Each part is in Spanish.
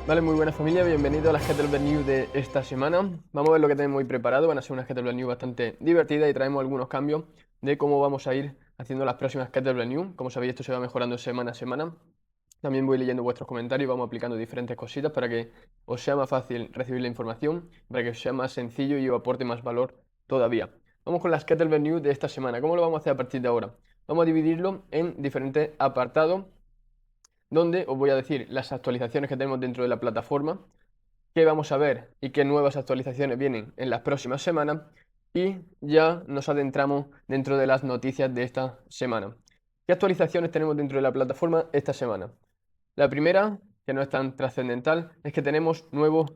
Vale, muy buena familia, bienvenido a las Kettlebell News de esta semana. Vamos a ver lo que tenemos hoy preparado, van a ser unas Kettlebell News bastante divertidas y traemos algunos cambios de cómo vamos a ir haciendo las próximas Kettlebell News. Como sabéis, esto se va mejorando semana a semana. También voy leyendo vuestros comentarios y vamos aplicando diferentes cositas para que os sea más fácil recibir la información, para que os sea más sencillo y os aporte más valor todavía. Vamos con las Kettlebell News de esta semana. ¿Cómo lo vamos a hacer a partir de ahora? Vamos a dividirlo en diferentes apartados donde os voy a decir las actualizaciones que tenemos dentro de la plataforma, qué vamos a ver y qué nuevas actualizaciones vienen en las próximas semanas, y ya nos adentramos dentro de las noticias de esta semana. ¿Qué actualizaciones tenemos dentro de la plataforma esta semana? La primera, que no es tan trascendental, es que tenemos nuevo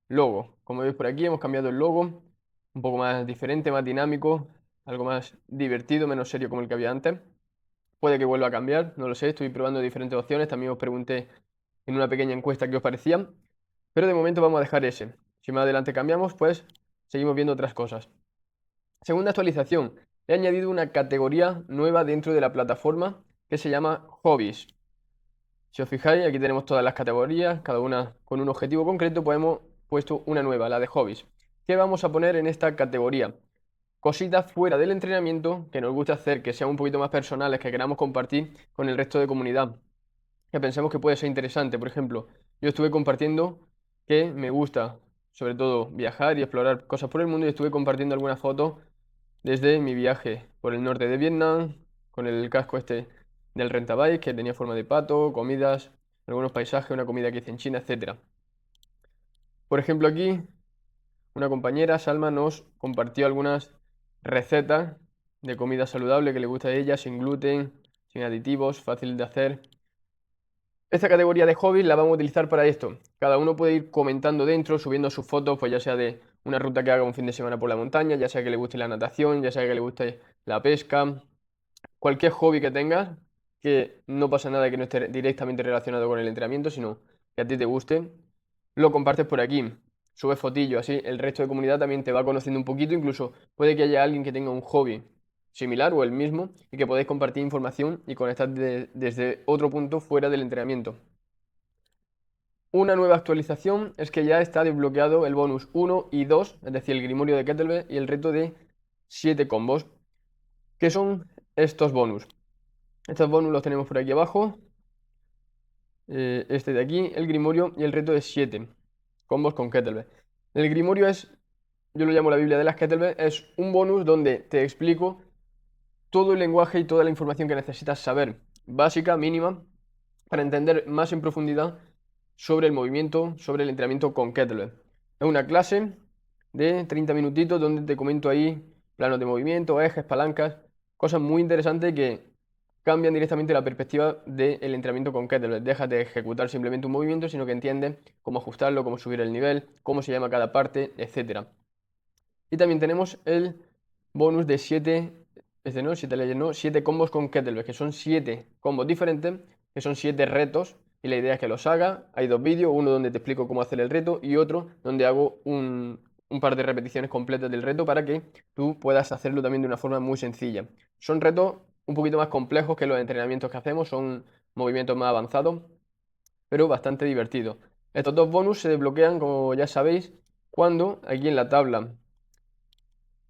logo. Como veis por aquí, hemos cambiado el logo, un poco más diferente, más dinámico, algo más divertido, menos serio como el que había antes. Puede que vuelva a cambiar, no lo sé, estoy probando diferentes opciones, también os pregunté en una pequeña encuesta qué os parecían, pero de momento vamos a dejar ese. Si más adelante cambiamos, pues seguimos viendo otras cosas. Segunda actualización, he añadido una categoría nueva dentro de la plataforma que se llama Hobbies. Si os fijáis, aquí tenemos todas las categorías, cada una con un objetivo concreto, pues hemos puesto una nueva, la de Hobbies. ¿Qué vamos a poner en esta categoría? Cositas fuera del entrenamiento que nos gusta hacer, que sean un poquito más personales, que queramos compartir con el resto de comunidad, que pensemos que puede ser interesante. Por ejemplo, yo estuve compartiendo que me gusta, sobre todo, viajar y explorar cosas por el mundo, y estuve compartiendo algunas fotos desde mi viaje por el norte de Vietnam, con el casco este del Rentabike, que tenía forma de pato, comidas, algunos paisajes, una comida que hice en China, etcétera. Por ejemplo, aquí una compañera, Salma, nos compartió algunas recetas de comida saludable que le gusta a ella, sin gluten, sin aditivos, fácil de hacer. Esta categoría de hobbies la vamos a utilizar para esto. Cada uno puede ir comentando dentro, subiendo sus fotos, pues ya sea de una ruta que haga un fin de semana por la montaña, ya sea que le guste la natación, ya sea que le guste la pesca, cualquier hobby que tengas, que no pasa nada que no esté directamente relacionado con el entrenamiento, sino que a ti te guste, lo compartes por aquí, subes fotillos, así el resto de comunidad también te va conociendo un poquito, incluso puede que haya alguien que tenga un hobby similar o el mismo y que podáis compartir información y conectar desde otro punto fuera del entrenamiento. Una nueva actualización es que ya está desbloqueado el bonus 1 y 2, es decir, el grimorio de Kettlebell y el reto de 7 combos. ¿Qué son estos bonus? Estos bonus los tenemos por aquí abajo. Este de aquí, el grimorio y el reto de 7 combos con Kettlebell. El grimorio es, yo lo llamo la Biblia de las Kettlebell, es un bonus donde te explico todo el lenguaje y toda la información que necesitas saber, básica, mínima, para entender más en profundidad sobre el movimiento, sobre el entrenamiento con Kettlebell. Es una clase de 30 minutitos donde te comento ahí planos de movimiento, ejes, palancas, cosas muy interesantes que cambian directamente la perspectiva del entrenamiento con Kettlebell. Dejas de ejecutar simplemente un movimiento, sino que entiendes cómo ajustarlo, cómo subir el nivel, cómo se llama cada parte, etcétera. Y también tenemos el bonus de 7, este no, 7 leyes no, 7 combos con Kettlebell, que son 7 combos diferentes, que son 7 retos, y la idea es que los haga. Hay dos vídeos, uno donde te explico cómo hacer el reto y otro donde hago un par de repeticiones completas del reto para que tú puedas hacerlo también de una forma muy sencilla. Son retos un poquito más complejos que los entrenamientos que hacemos, son movimientos más avanzados, pero bastante divertidos. Estos dos bonus se desbloquean, como ya sabéis, cuando aquí en la tabla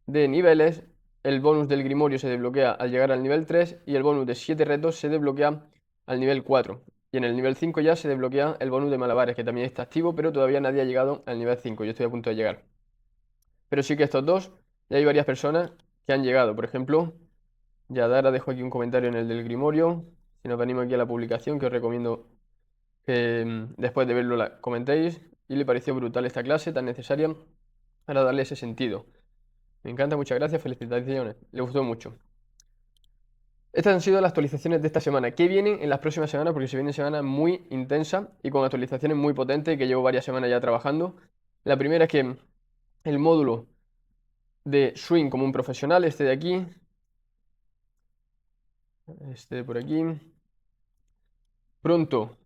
de niveles, el bonus del Grimorio se desbloquea al llegar al nivel 3 y el bonus de 7 retos se desbloquea al nivel 4. Y en el nivel 5 ya se desbloquea el bonus de malabares, que también está activo, pero todavía nadie ha llegado al nivel 5. Yo estoy a punto de llegar. Pero sí que estos dos, ya hay varias personas que han llegado. Por ejemplo, Yadara dejó aquí un comentario en el del Grimorio. Si nos venimos aquí a la publicación, que os recomiendo que después de verlo la comentéis. Y le pareció brutal esta clase, tan necesaria para darle ese sentido. Me encanta, muchas gracias, felicitaciones. Le gustó mucho. Estas han sido las actualizaciones de esta semana. ¿Qué vienen en las próximas semanas? Porque se viene semana muy intensa y con actualizaciones muy potentes que llevo varias semanas ya trabajando. La primera es que el módulo de Swing como un profesional, este de aquí, este de por aquí, pronto,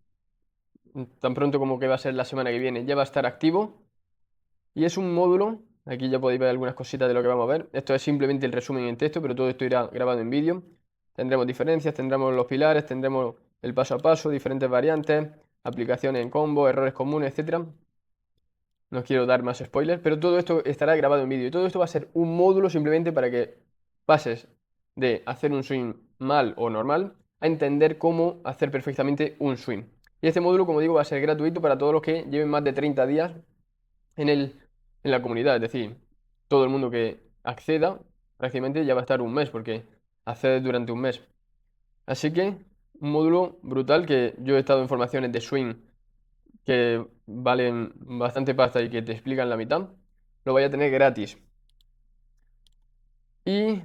tan pronto como que va a ser la semana que viene, ya va a estar activo. Y es un módulo, aquí ya podéis ver algunas cositas de lo que vamos a ver. Esto es simplemente el resumen en texto, pero todo esto irá grabado en vídeo. Tendremos diferencias, tendremos los pilares, tendremos el paso a paso, diferentes variantes, aplicaciones en combo, errores comunes, etcétera. No quiero dar más spoilers, pero todo esto estará grabado en vídeo. Y todo esto va a ser un módulo simplemente para que pases de hacer un swing mal o normal a entender cómo hacer perfectamente un swing. Y este módulo, como digo, va a ser gratuito para todos los que lleven más de 30 días en la comunidad. Es decir, todo el mundo que acceda prácticamente ya va a estar un mes, porque accede durante un mes. Así que un módulo brutal que yo he estado en formaciones de swing que valen bastante pasta y que te explican la mitad, lo voy a tener gratis. Y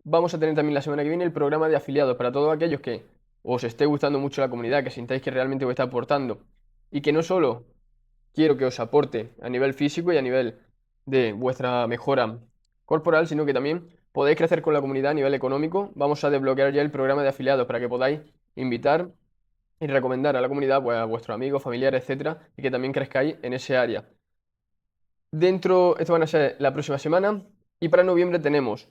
vamos a tener también la semana que viene el programa de afiliados para todos aquellos que os esté gustando mucho la comunidad, que sintáis que realmente os está aportando y que no solo quiero que os aporte a nivel físico y a nivel de vuestra mejora corporal, sino que también podéis crecer con la comunidad a nivel económico. Vamos a desbloquear ya el programa de afiliados para que podáis invitar y recomendar a la comunidad, pues, a vuestros amigos, familiares, etcétera, y que también crezcáis en ese área. Esto van a ser la próxima semana, y para noviembre tenemos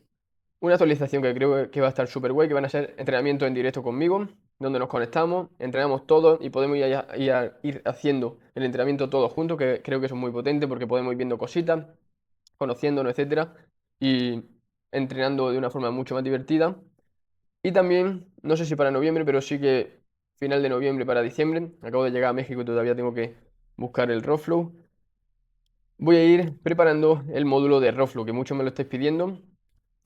una actualización que creo que va a estar súper guay, que van a ser entrenamientos en directo conmigo, donde nos conectamos, entrenamos todos y podemos ir haciendo el entrenamiento todos juntos, que creo que eso es muy potente porque podemos ir viendo cositas, conociéndonos, etcétera, y entrenando de una forma mucho más divertida. Y también, no sé si para noviembre, pero sí que final de noviembre para diciembre. Acabo de llegar a México y todavía tengo que buscar el Roflow. Voy a ir preparando el módulo de Roflow, que muchos me lo estáis pidiendo.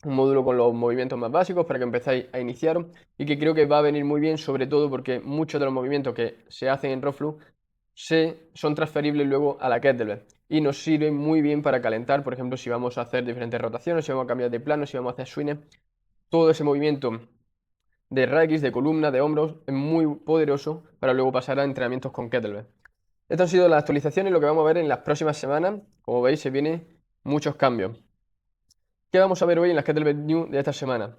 Un módulo con los movimientos más básicos para que empezáis a iniciar y que creo que va a venir muy bien, sobre todo porque muchos de los movimientos que se hacen en Roflow son transferibles luego a la kettlebell y nos sirven muy bien para calentar, por ejemplo, si vamos a hacer diferentes rotaciones, si vamos a cambiar de plano, si vamos a hacer swings, todo ese movimiento de raquis, de columna, de hombros, es muy poderoso para luego pasar a entrenamientos con kettlebell. Estas han sido las actualizaciones y lo que vamos a ver en las próximas semanas. Como veis, se vienen muchos cambios. ¿Qué vamos a ver hoy en las Kettlebell News de esta semana?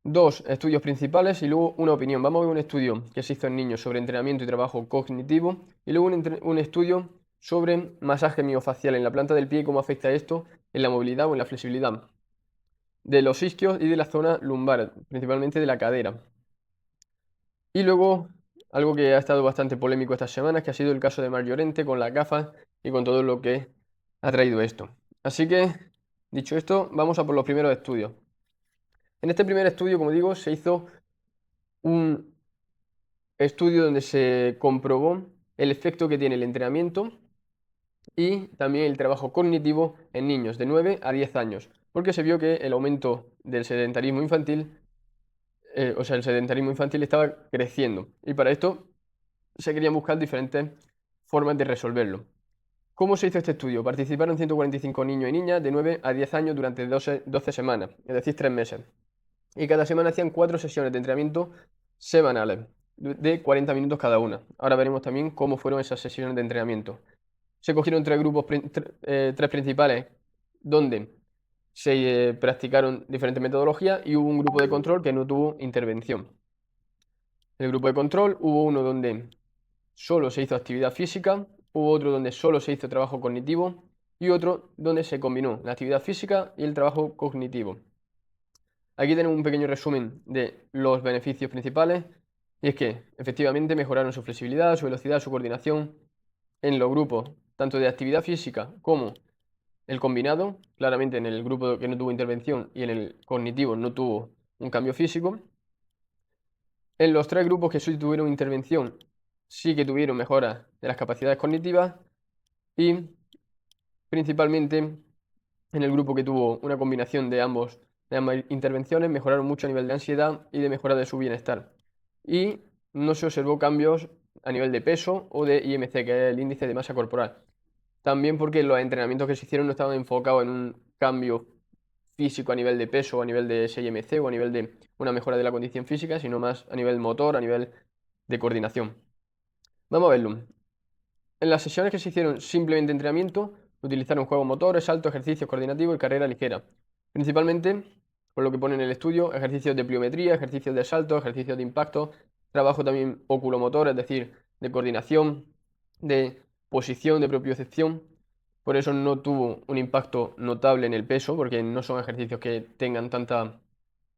Dos estudios principales y luego una opinión. Vamos a ver un estudio que se hizo en niños sobre entrenamiento y trabajo cognitivo y luego un estudio sobre masaje miofacial en la planta del pie y cómo afecta esto en la movilidad o en la flexibilidad de los isquios y de la zona lumbar, principalmente de la cadera. Y luego, algo que ha estado bastante polémico estas semanas, que ha sido el caso de Mar Llorente con las gafas y con todo lo que ha traído esto. Así que, dicho esto, vamos a por los primeros estudios. En este primer estudio, como digo, se hizo un estudio donde se comprobó el efecto que tiene el entrenamiento y también el trabajo cognitivo en niños de 9 a 10 años, porque se vio que el aumento del sedentarismo infantil, el sedentarismo infantil estaba creciendo y para esto se querían buscar diferentes formas de resolverlo. ¿Cómo se hizo este estudio? Participaron 145 niños y niñas de 9 a 10 años durante 12 semanas, es decir, 3 meses. Y cada semana hacían 4 sesiones de entrenamiento semanales, de 40 minutos cada una. Ahora veremos también cómo fueron esas sesiones de entrenamiento. Se cogieron tres grupos, tres principales, donde se practicaron diferentes metodologías y hubo un grupo de control que no tuvo intervención. En el grupo de control hubo uno donde solo se hizo actividad física, hubo otro donde solo se hizo trabajo cognitivo y otro donde se combinó la actividad física y el trabajo cognitivo. Aquí tenemos un pequeño resumen de los beneficios principales y es que efectivamente mejoraron su flexibilidad, su velocidad, su coordinación en los grupos, tanto de actividad física como el combinado. Claramente en el grupo que no tuvo intervención y en el cognitivo no tuvo un cambio físico. En los tres grupos que sí tuvieron intervención, sí que tuvieron mejoras de las capacidades cognitivas y principalmente en el grupo que tuvo una combinación de ambas intervenciones, mejoraron mucho a nivel de ansiedad y de mejora de su bienestar. Y no se observó cambios a nivel de peso o de IMC, que es el índice de masa corporal. También porque los entrenamientos que se hicieron no estaban enfocados en un cambio físico a nivel de peso o a nivel de ese IMC o a nivel de una mejora de la condición física, sino más a nivel motor, a nivel de coordinación. Vamos a verlo. En las sesiones que se hicieron simplemente entrenamiento, utilizaron juegos motores, saltos, ejercicios coordinativos y carrera ligera. Principalmente, por lo que pone en el estudio, ejercicios de pliometría, ejercicios de salto, ejercicios de impacto, trabajo también oculomotor, es decir, de coordinación, de posición, de propiocepción. Por eso no tuvo un impacto notable en el peso, porque no son ejercicios que tengan tanta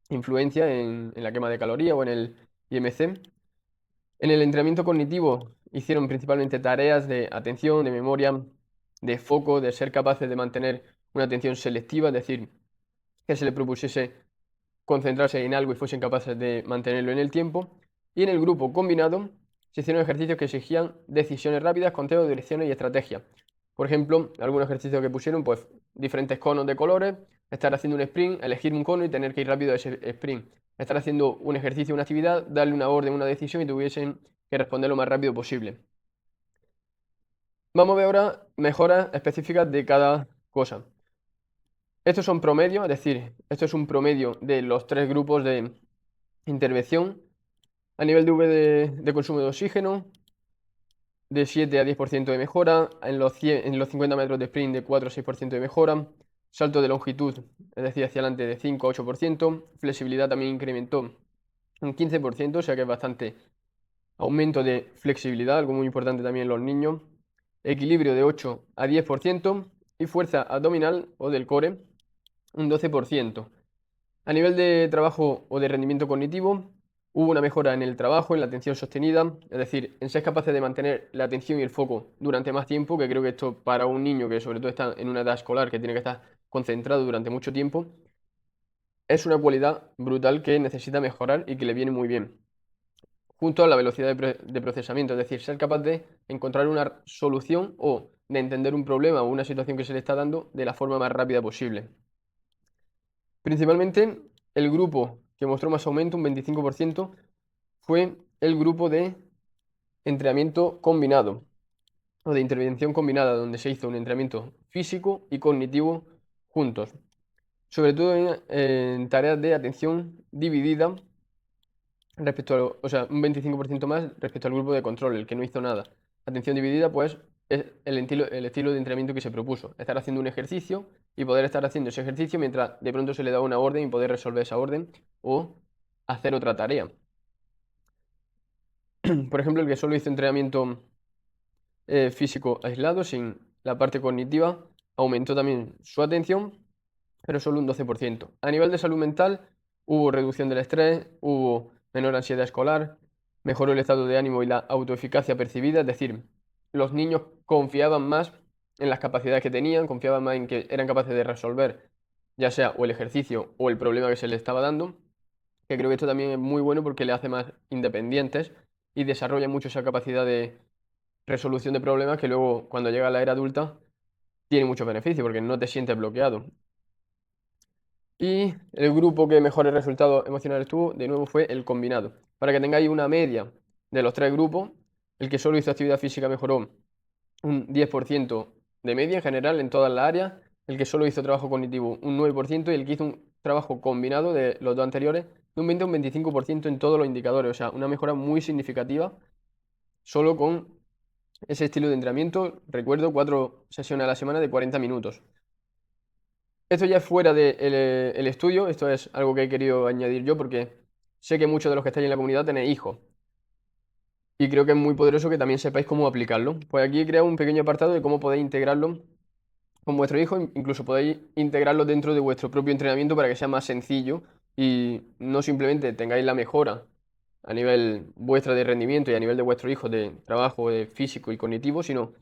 influencia en la quema de calorías o en el IMC. En el entrenamiento cognitivo hicieron principalmente tareas de atención, de memoria, de foco, de ser capaces de mantener una atención selectiva, es decir, que se le propusiese concentrarse en algo y fuesen capaces de mantenerlo en el tiempo. Y en el grupo combinado se hicieron ejercicios que exigían decisiones rápidas, conteo, direcciones y estrategia. Por ejemplo, algunos ejercicios que pusieron, pues diferentes conos de colores, estar haciendo un sprint, elegir un cono y tener que ir rápido a ese sprint. Estar haciendo un ejercicio, una actividad, darle una orden, una decisión y tuviesen que responder lo más rápido posible. Vamos a ver ahora mejoras específicas de cada cosa. Estos son promedios, es decir, esto es un promedio de los 3 grupos de intervención. A nivel de V de consumo de oxígeno, de 7 a 10% de mejora. En los 50 metros de sprint, de 4 a 6% de mejora. Salto de longitud, es decir, hacia adelante, de 5 a 8%. Flexibilidad también incrementó un 15%, o sea que es bastante aumento de flexibilidad, algo muy importante también en los niños. Equilibrio de 8 a 10%. Y fuerza abdominal o del core, un 12%. A nivel de trabajo o de rendimiento cognitivo, hubo una mejora en el trabajo, en la atención sostenida, es decir, en ser capaces de mantener la atención y el foco durante más tiempo, que creo que esto para un niño que sobre todo está en una edad escolar, que tiene que estar concentrado durante mucho tiempo, es una cualidad brutal que necesita mejorar y que le viene muy bien. Junto a la velocidad de procesamiento, es decir, ser capaz de encontrar una solución o de entender un problema o una situación que se le está dando de la forma más rápida posible. Principalmente, el grupo que mostró más aumento, un 25%, fue el grupo de entrenamiento combinado o de intervención combinada, donde se hizo un entrenamiento físico y cognitivo juntos, sobre todo en tareas de atención dividida respecto a, o sea, un 25% más respecto al grupo de control, el que no hizo nada. Atención dividida, pues, es el estilo de entrenamiento que se propuso. Estar haciendo un ejercicio y poder estar haciendo ese ejercicio mientras de pronto se le da una orden y poder resolver esa orden o hacer otra tarea. Por ejemplo, el que solo hizo entrenamiento físico aislado, sin la parte cognitiva, aumentó también su atención, pero solo un 12%. A nivel de salud mental, hubo reducción del estrés, hubo menor ansiedad escolar, mejoró el estado de ánimo y la autoeficacia percibida, es decir, los niños confiaban más en las capacidades que tenían, confiaban más en que eran capaces de resolver ya sea o el ejercicio o el problema que se les estaba dando, que creo que esto también es muy bueno porque le hace más independientes y desarrolla mucho esa capacidad de resolución de problemas que luego cuando llega a la era adulta tiene muchos beneficios porque no te sientes bloqueado. Y el grupo que mejores resultados emocionales tuvo, de nuevo, fue el combinado. Para que tengáis una media de los 3 grupos, el que solo hizo actividad física mejoró un 10% de media en general en todas las áreas, el que solo hizo trabajo cognitivo un 9% y el que hizo un trabajo combinado de los dos anteriores de un 20 a un 25% en todos los indicadores. O sea, una mejora muy significativa solo con ese estilo de entrenamiento. Recuerdo 4 sesiones a la semana de 40 minutos. Esto ya es fuera del estudio, esto es algo que he querido añadir yo porque sé que muchos de los que estáis en la comunidad tenéis hijos y creo que es muy poderoso que también sepáis cómo aplicarlo. Pues aquí he creado un pequeño apartado de cómo podéis integrarlo con vuestro hijo, incluso podéis integrarlo dentro de vuestro propio entrenamiento para que sea más sencillo y no simplemente tengáis la mejora a nivel vuestra de rendimiento y a nivel de vuestro hijo de trabajo de físico y cognitivo, sino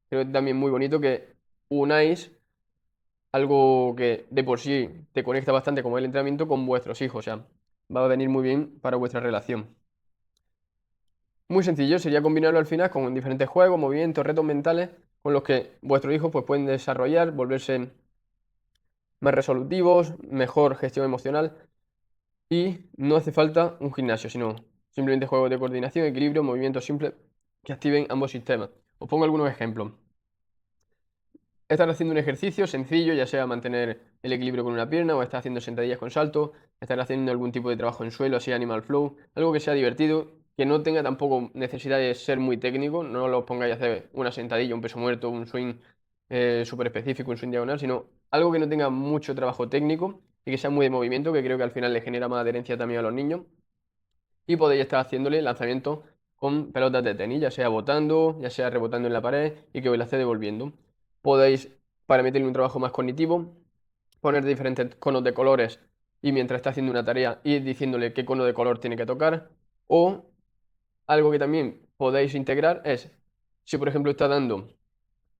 creo que también muy bonito que unáis algo que de por sí te conecta bastante como el entrenamiento con vuestros hijos, o sea, va a venir muy bien para vuestra relación. Muy sencillo, sería combinarlo al final con diferentes juegos, movimientos, retos mentales con los que vuestros hijos pues, pueden desarrollar, volverse más resolutivos, mejor gestión emocional y no hace falta un gimnasio, sino simplemente juegos de coordinación, equilibrio, movimientos simples que activen ambos sistemas. Os pongo algunos ejemplos. Estar haciendo un ejercicio sencillo, ya sea mantener el equilibrio con una pierna o estar haciendo sentadillas con salto, estar haciendo algún tipo de trabajo en suelo, así Animal Flow, algo que sea divertido, que no tenga tampoco necesidad de ser muy técnico, no lo pongáis a hacer una sentadilla, un peso muerto, un swing súper específico, un swing diagonal, sino algo que no tenga mucho trabajo técnico y que sea muy de movimiento, que creo que al final le genera más adherencia también a los niños. Y podéis estar haciéndole lanzamientos con pelotas de tenis, ya sea botando, ya sea rebotando en la pared y que os la esté devolviendo. Podéis, para meterle un trabajo más cognitivo, poner diferentes conos de colores y mientras está haciendo una tarea ir diciéndole qué cono de color tiene que tocar. O algo que también podéis integrar es, si por ejemplo está dando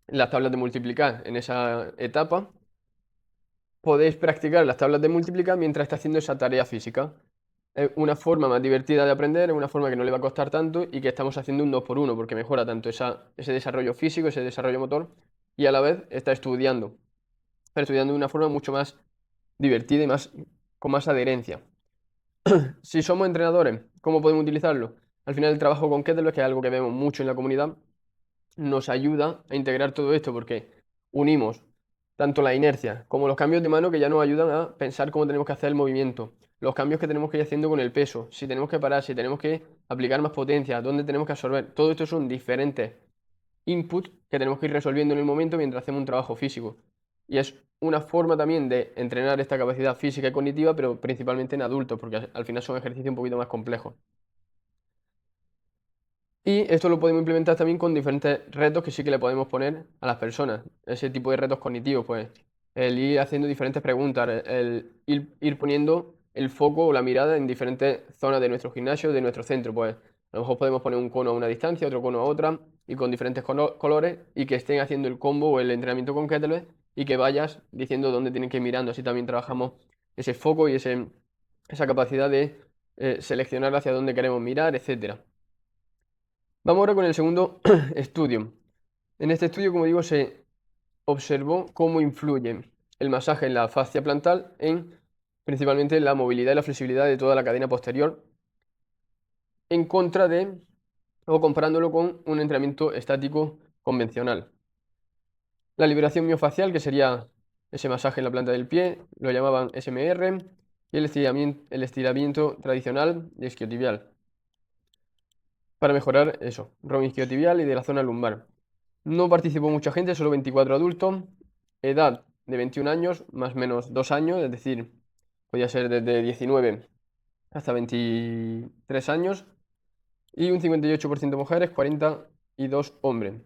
las tablas de multiplicar en esa etapa, podéis practicar las tablas de multiplicar mientras está haciendo esa tarea física. Es una forma más divertida de aprender, es una forma que no le va a costar tanto y que estamos haciendo un 2 por 1 porque mejora tanto ese desarrollo físico, ese desarrollo motor y a la vez está estudiando, pero estudiando de una forma mucho más divertida y con más adherencia. Si somos entrenadores, ¿cómo podemos utilizarlo? Al final el trabajo con kettlebell, que es algo que vemos mucho en la comunidad, nos ayuda a integrar todo esto porque unimos tanto la inercia como los cambios de mano que ya nos ayudan a pensar cómo tenemos que hacer el movimiento, los cambios que tenemos que ir haciendo con el peso, si tenemos que parar, si tenemos que aplicar más potencia, dónde tenemos que absorber. Todo esto son diferentes inputs que tenemos que ir resolviendo en el momento mientras hacemos un trabajo físico. Y es una forma también de entrenar esta capacidad física y cognitiva, pero principalmente en adultos, porque al final son ejercicios un poquito más complejos. Y esto lo podemos implementar también con diferentes retos que sí que le podemos poner a las personas. Ese tipo de retos cognitivos, pues el ir haciendo diferentes preguntas, el ir poniendo el foco o la mirada en diferentes zonas de nuestro gimnasio, de nuestro centro. Pues a lo mejor podemos poner un cono a una distancia, otro cono a otra, y con diferentes colores, y que estén haciendo el combo o el entrenamiento con kettlebell, y que vayas diciendo dónde tienen que ir mirando. Así también trabajamos ese foco y esa capacidad de seleccionar hacia dónde queremos mirar, etcétera. Vamos ahora con el segundo estudio. En este estudio, como digo, se observó cómo influye el masaje en la fascia plantar en principalmente la movilidad y la flexibilidad de toda la cadena posterior en contra de o comparándolo con un entrenamiento estático convencional. La liberación miofacial, que sería ese masaje en la planta del pie, lo llamaban SMR, y el estiramiento tradicional de isquiotibial para mejorar eso, rom isquiotibial y de la zona lumbar. No participó mucha gente, solo 24 adultos, edad de 21 años, más o menos 2 años, es decir, podía ser desde 19 hasta 23 años, y un 58% mujeres, 42 hombres.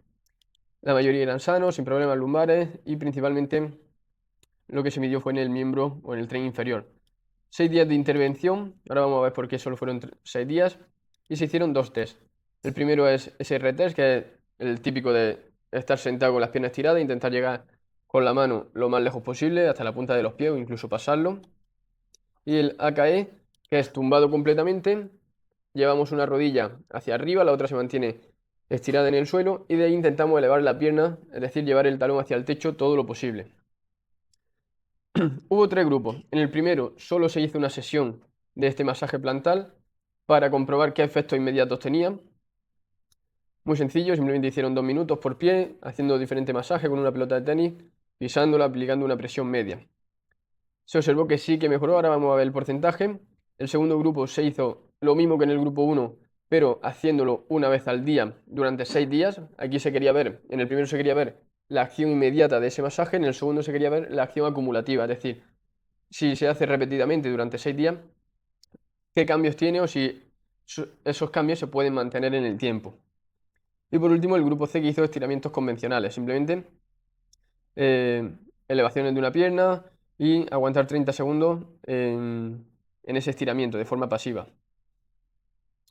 La mayoría eran sanos, sin problemas lumbares, y principalmente lo que se midió fue en el miembro o en el tren inferior. 6 días de intervención, ahora vamos a ver por qué solo fueron 6 días, y se hicieron 2 test. El primero es SR test, que es el típico de estar sentado con las piernas tiradas e intentar llegar con la mano lo más lejos posible, hasta la punta de los pies o incluso pasarlo. Y el AKE, que es tumbado completamente, llevamos una rodilla hacia arriba, la otra se mantiene estirada en el suelo y de ahí intentamos elevar la pierna, es decir, llevar el talón hacia el techo todo lo posible. Hubo 3 grupos. En el primero solo se hizo una sesión de este masaje plantar para comprobar qué efectos inmediatos tenía. Muy sencillo, simplemente hicieron 2 minutos por pie, haciendo diferente masaje con una pelota de tenis, pisándola, aplicando una presión media. Se observó que sí que mejoró, ahora vamos a ver el porcentaje. El segundo grupo se hizo lo mismo que en el grupo 1, pero haciéndolo una vez al día durante 6 días. Aquí se quería ver, en el primero se quería ver la acción inmediata de ese masaje, en el segundo se quería ver la acción acumulativa, es decir, si se hace repetidamente durante 6 días, qué cambios tiene o si esos cambios se pueden mantener en el tiempo. Y por último, el grupo C que hizo estiramientos convencionales, simplemente eh, elevaciones de una pierna y aguantar 30 segundos en ese estiramiento de forma pasiva.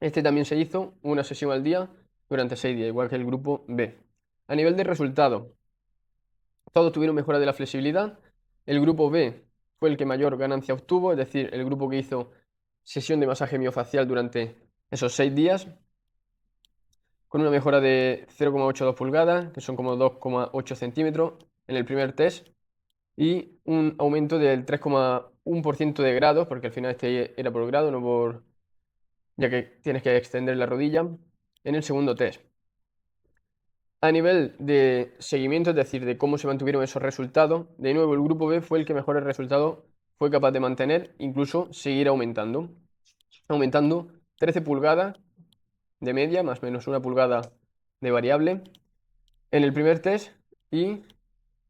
Este también se hizo una sesión al día durante 6 días, igual que el grupo B. A nivel de resultados, todos tuvieron mejora de la flexibilidad. El grupo B fue el que mayor ganancia obtuvo, es decir, el grupo que hizo sesión de masaje miofacial durante esos 6 días, con una mejora de 0,82 pulgadas, que son como 2,8 centímetros en el primer test, y un aumento del 3,1% de grados, porque al final este era por grado, no por, ya que tienes que extender la rodilla, en el segundo test. A nivel de seguimiento, es decir, de cómo se mantuvieron esos resultados, de nuevo el grupo B fue el que mejores resultados fue capaz de mantener, incluso seguir aumentando. Aumentando 13 pulgadas de media, más o menos 1 pulgada de variable en el primer test y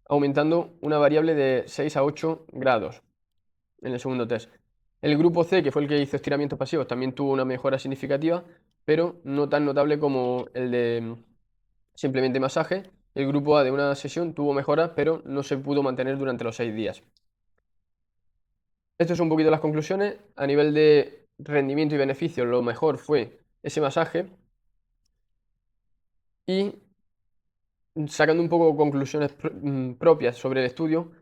aumentando una variable de 6 a 8 grados en el segundo test. El grupo C, que fue el que hizo estiramientos pasivos, también tuvo una mejora significativa, pero no tan notable como el de simplemente masaje. El grupo A de una sesión tuvo mejoras, pero no se pudo mantener durante los 6 días. Esto es un poquito las conclusiones. A nivel de rendimiento y beneficio, lo mejor fue ese masaje. Y sacando un poco conclusiones propias sobre el estudio,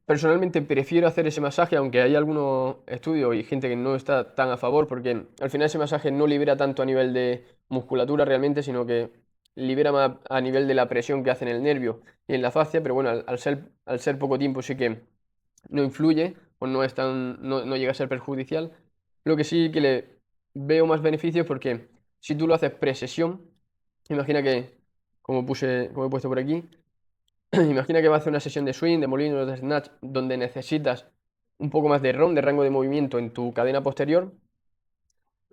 personalmente prefiero hacer ese masaje, aunque hay algunos estudios y gente que no está tan a favor, porque al final ese masaje no libera tanto a nivel de musculatura realmente, sino que libera más a nivel de la presión que hace en el nervio y en la fascia, pero bueno, al ser poco tiempo sí que no influye o no es no llega a ser perjudicial. Lo que sí que le veo más beneficios porque si tú lo haces pre-sesión, imagina que, como he puesto por aquí, imagina que vas a hacer una sesión de swing, de molino, de snatch, donde necesitas un poco más de ROM, de rango de movimiento en tu cadena posterior.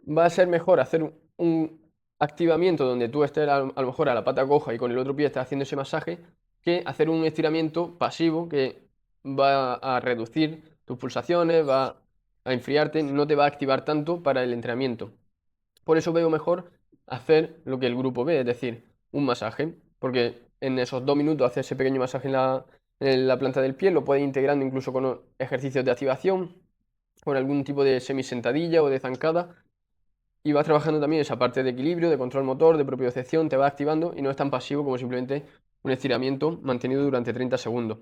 Va a ser mejor hacer un activamiento donde tú estés a lo mejor a la pata coja y con el otro pie estás haciendo ese masaje, que hacer un estiramiento pasivo que va a reducir tus pulsaciones, va a enfriarte, no te va a activar tanto para el entrenamiento. Por eso veo mejor hacer lo que el grupo ve, es decir, un masaje, porque en esos 2 minutos hacer ese pequeño masaje en la planta del pie, lo puedes ir integrando incluso con ejercicios de activación, con algún tipo de semisentadilla o de zancada, y vas trabajando también esa parte de equilibrio, de control motor, de propiocepción, te va activando y no es tan pasivo como simplemente un estiramiento mantenido durante 30 segundos.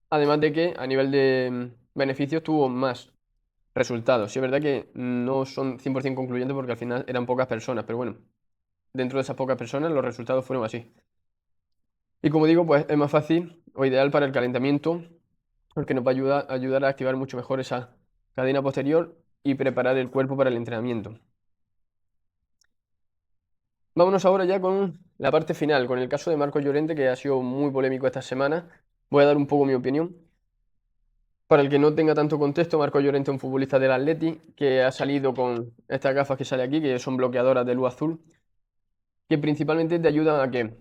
Además de que a nivel de beneficios tuvo más resultados. Sí, es verdad que no son 100% concluyentes porque al final eran pocas personas, pero bueno, dentro de esas pocas personas los resultados fueron así. Y como digo, pues es más fácil o ideal para el calentamiento porque nos va a ayudar a activar mucho mejor esa cadena posterior y preparar el cuerpo para el entrenamiento. Vámonos ahora ya con la parte final, con el caso de Marcos Llorente, que ha sido muy polémico esta semana. Voy a dar un poco mi opinión. Para el que no tenga tanto contexto, Marcos Llorente es un futbolista del Atleti que ha salido con estas gafas que sale aquí, que son bloqueadoras de luz azul, que principalmente te ayudan a que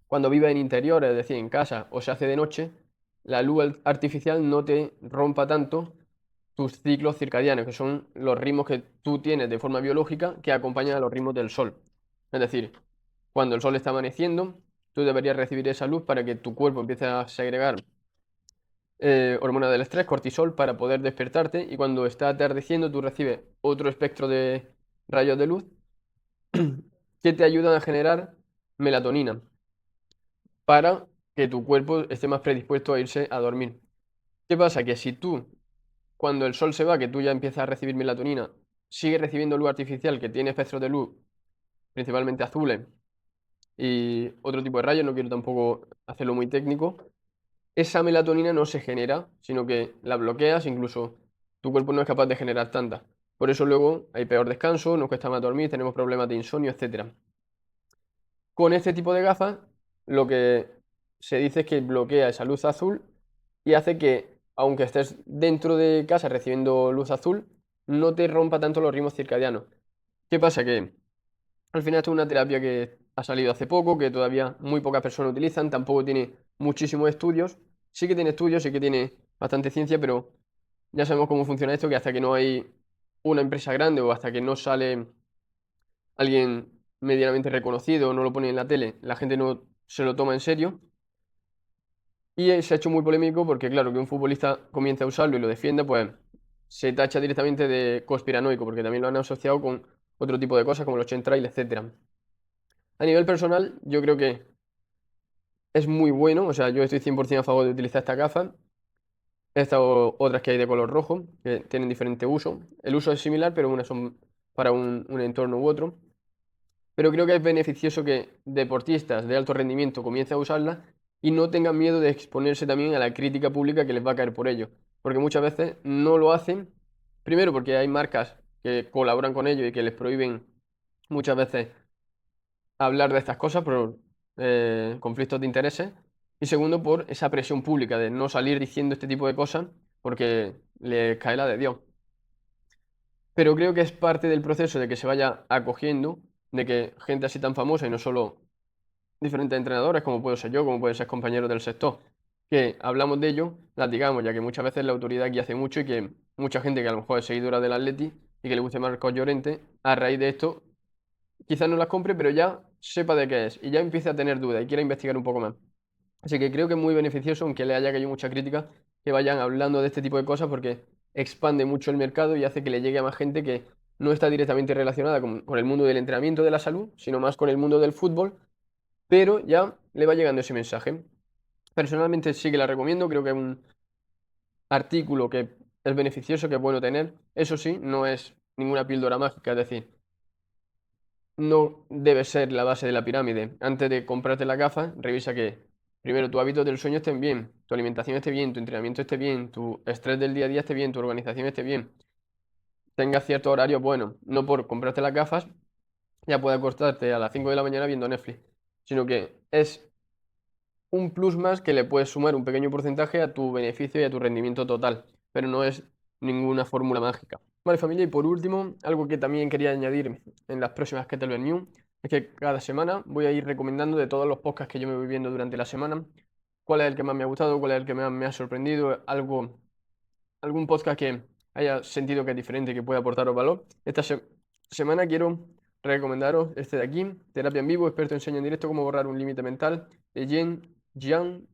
cuando vives en interiores, es decir, en casa o se hace de noche, la luz artificial no te rompa tanto tus ciclos circadianos, que son los ritmos que tú tienes de forma biológica que acompañan a los ritmos del sol. Es decir, cuando el sol está amaneciendo, tú deberías recibir esa luz para que tu cuerpo empiece a segregar hormona del estrés, cortisol, para poder despertarte, y cuando está atardeciendo tú recibes otro espectro de rayos de luz que te ayudan a generar melatonina para que tu cuerpo esté más predispuesto a irse a dormir. ¿Qué pasa? Que si tú, cuando el sol se va, que tú ya empiezas a recibir melatonina, sigues recibiendo luz artificial que tiene espectros de luz, principalmente azules, y otro tipo de rayos, no quiero tampoco hacerlo muy técnico, esa melatonina no se genera, sino que la bloqueas, incluso tu cuerpo no es capaz de generar tanta. Por eso luego hay peor descanso, nos cuesta más dormir, tenemos problemas de insomnio, etcétera. Con este tipo de gafas, lo que se dice es que bloquea esa luz azul y hace que, aunque estés dentro de casa recibiendo luz azul, no te rompa tanto los ritmos circadianos. ¿Qué pasa? Que al final esto es una terapia que ha salido hace poco, que todavía muy pocas personas utilizan, tampoco tiene muchísimos estudios. Sí que tiene estudios, sí que tiene bastante ciencia, pero ya sabemos cómo funciona esto, que hasta que no hay una empresa grande o hasta que no sale alguien medianamente reconocido o no lo pone en la tele, la gente no se lo toma en serio. Y se ha hecho muy polémico porque, claro, que un futbolista comience a usarlo y lo defienda, pues se tacha directamente de conspiranoico, porque también lo han asociado con otro tipo de cosas como los chemtrails, etcétera. A nivel personal, yo creo que es muy bueno, o sea, yo estoy 100% a favor de utilizar esta gafa. Estas otras que hay de color rojo, que tienen diferente uso. El uso es similar, pero unas son para un entorno u otro. Pero creo que es beneficioso que deportistas de alto rendimiento comiencen a usarlas y no tengan miedo de exponerse también a la crítica pública que les va a caer por ello. Porque muchas veces no lo hacen, primero porque hay marcas que colaboran con ellos y que les prohíben muchas veces hablar de estas cosas por conflictos de intereses. Y segundo, por esa presión pública de no salir diciendo este tipo de cosas porque les cae la de Dios. Pero creo que es parte del proceso de que se vaya acogiendo, de que gente así tan famosa y no solo diferentes entrenadores, como puedo ser yo, como pueden ser compañeros del sector, que hablamos de ello, las digamos, ya que muchas veces la autoridad aquí hace mucho y que mucha gente que a lo mejor es seguidora del Atleti y que le guste Marcos Llorente, a raíz de esto quizás no las compre, pero ya sepa de qué es y ya empiece a tener dudas y quiera investigar un poco más. Así que creo que es muy beneficioso, aunque le haya caído mucha crítica, que vayan hablando de este tipo de cosas porque expande mucho el mercado y hace que le llegue a más gente que no está directamente relacionada con el mundo del entrenamiento de la salud, sino más con el mundo del fútbol, pero ya le va llegando ese mensaje. Personalmente sí que la recomiendo, creo que es un artículo que es beneficioso, que es bueno tener. Eso sí, no es ninguna píldora mágica, es decir, no debe ser la base de la pirámide. Antes de comprarte las gafas, revisa que primero tus hábitos del sueño estén bien, tu alimentación esté bien, tu entrenamiento esté bien, tu estrés del día a día esté bien, tu organización esté bien, tengas ciertos horarios buenos. No por comprarte las gafas ya puedes acostarte a las 5 de la mañana viendo Netflix, sino que es un plus más que le puedes sumar un pequeño porcentaje a tu beneficio y a tu rendimiento total, pero no es ninguna fórmula mágica. Vale, familia, y por último, algo que también quería añadir en las próximas Kettlebell News es que cada semana voy a ir recomendando de todos los podcasts que yo me voy viendo durante la semana, cuál es el que más me ha gustado, cuál es el que más me ha sorprendido, algún podcast que haya sentido que es diferente y que pueda aportaros valor. Esta semana quiero recomendaros este de aquí, Terapia en Vivo, experto enseña en directo cómo borrar un límite mental, de Jean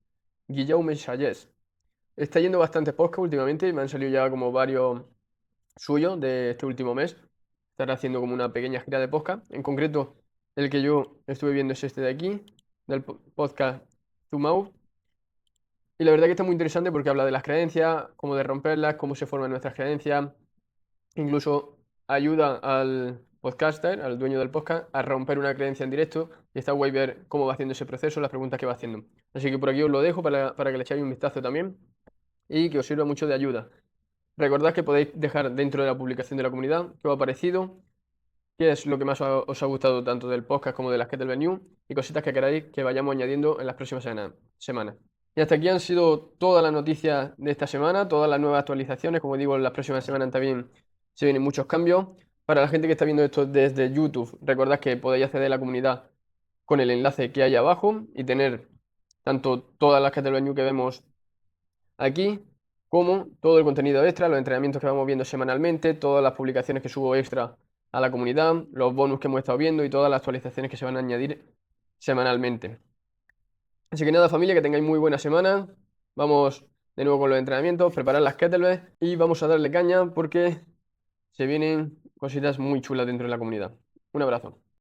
Guillaume Chayes. Está yendo bastantes podcasts últimamente, me han salido ya como varios suyos de este último mes. Estará haciendo como una pequeña gira de podcast. En concreto, el que yo estuve viendo es este de aquí, del podcast Zoom Out. Y la verdad que está muy interesante porque habla de las creencias, cómo de romperlas, cómo se forman nuestras creencias. Incluso ayuda al podcaster, al dueño del podcast, a romper una creencia en directo. Y está guay ver cómo va haciendo ese proceso, las preguntas que va haciendo. Así que por aquí os lo dejo para que le echéis un vistazo también y que os sirva mucho de ayuda. Recordad que podéis dejar dentro de la publicación de la comunidad qué os ha parecido, qué es lo que más os ha gustado tanto del podcast como de las Kettlebell News y cositas que queráis que vayamos añadiendo en las próximas semanas. Y hasta aquí han sido todas las noticias de esta semana, todas las nuevas actualizaciones. Como digo, en las próximas semanas también se vienen muchos cambios. Para la gente que está viendo esto desde YouTube, recordad que podéis acceder a la comunidad con el enlace que hay abajo y tener tanto todas las Kettlebell News que vemos aquí, como todo el contenido extra, los entrenamientos que vamos viendo semanalmente, todas las publicaciones que subo extra a la comunidad, los bonus que hemos estado viendo y todas las actualizaciones que se van a añadir semanalmente. Así que nada, familia, que tengáis muy buena semana. Vamos de nuevo con los entrenamientos, preparar las kettlebells y vamos a darle caña porque se vienen cositas muy chulas dentro de la comunidad. Un abrazo.